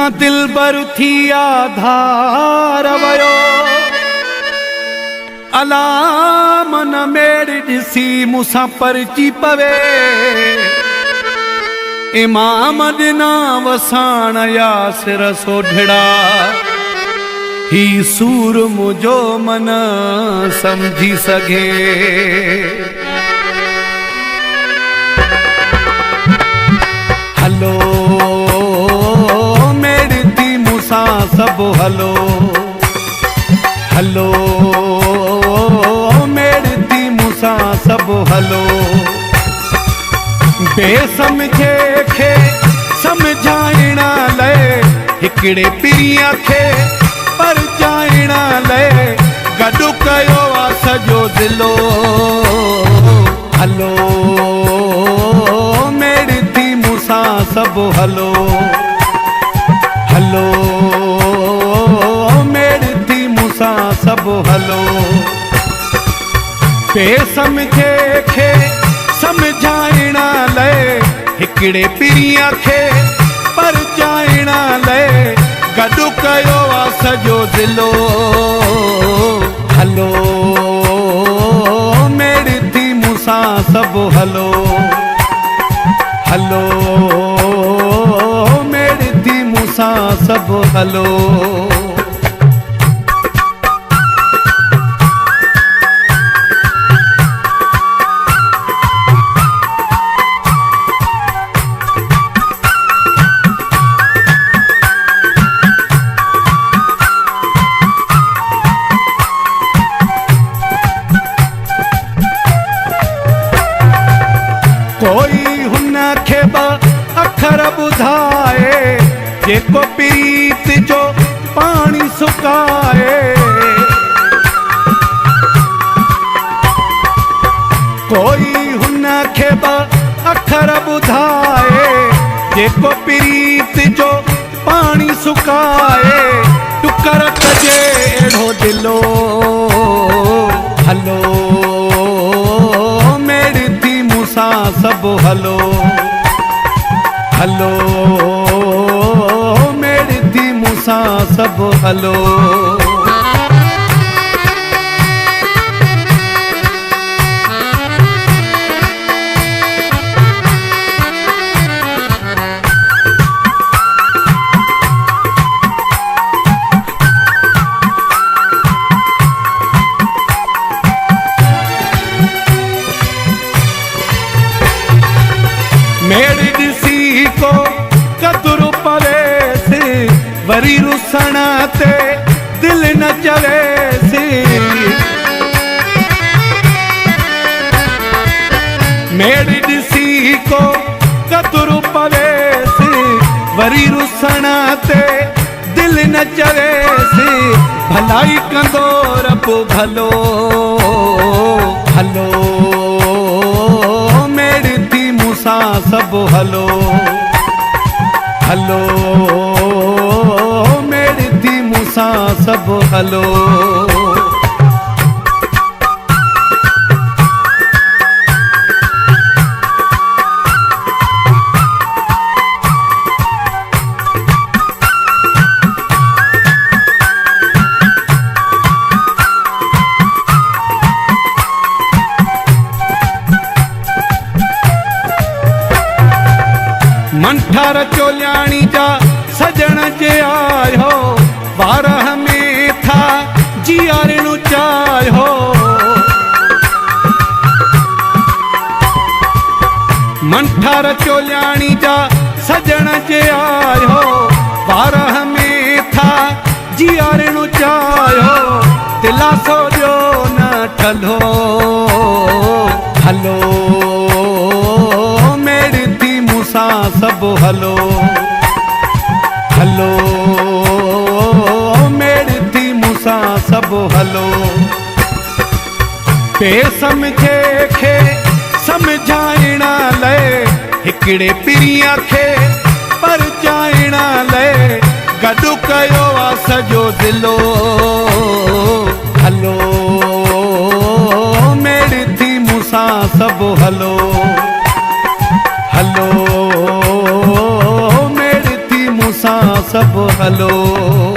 न दिलबर थी आधार वयो अला मन मेड़ ॾिसी मूंसां परची पवे इमाम ॾिना वसाण यासिर सोढड़ा ही सूर मुझो मन समझी सघे हलो मेड़ थी मूंसां सब हलो हलो मेड़ थी मूंसां सब हलो बेसमझे खे समझाइण लाइ हिकिड़े पीअ खे परचाइण लाइ गॾु कयो आहे सॼो दिलो हलो मेड़ थी मूंसां सब हलो हलो मेड़ थी मूंसां सब हलो बेसमझे खे समझाइण लाइ हिकिड़े पीअ खे परचाइण लाइ गॾु कयो आहे सॼो दिलो हलो मेड़ थी मूंसां सब हलो हलो मेड़ थी मूंसां सब हलो कोई हुन खे अखर ॿुधाए जेको प्रीत जो पाणी सुकाए कोई हुन खे अखर ॿुधाए जेको प्रीत जो पाणी सुकाए टुकर कजे अहिड़ो दिलो हलो सब हलो हलो मेड़ थी मूंसां सब हलो मेड़ ॾिसी को कदुर पवेसि वरी रुसण ते दिल न चवेसि मेड़ ॾिसी को कदुर पवेसि वरी रुसण ते दिल न चवेसि भलाई कंदो रब भलो हलो सब हलो हलो मेड़ थी मूंसां सब हलो मंठार चोलियाणी जा सजण जे आयो बारह में था जियारणु चायो मंठार चोलियाणी जा सजण जे आयो बारह में था जियारणु चायो दिलासो जो न ठलो हलो सब हलो हलो मेड़ थी मूंसां सब हलो बेसमझे खे समझाइण लाइ हिकिड़े पीअ खे परचाइण लाइ गॾु कयो आहे सॼो दिलो हलो मेड़ थी मूंसां सब हलो हलो मेड़ थी मूंसां सभु हलो।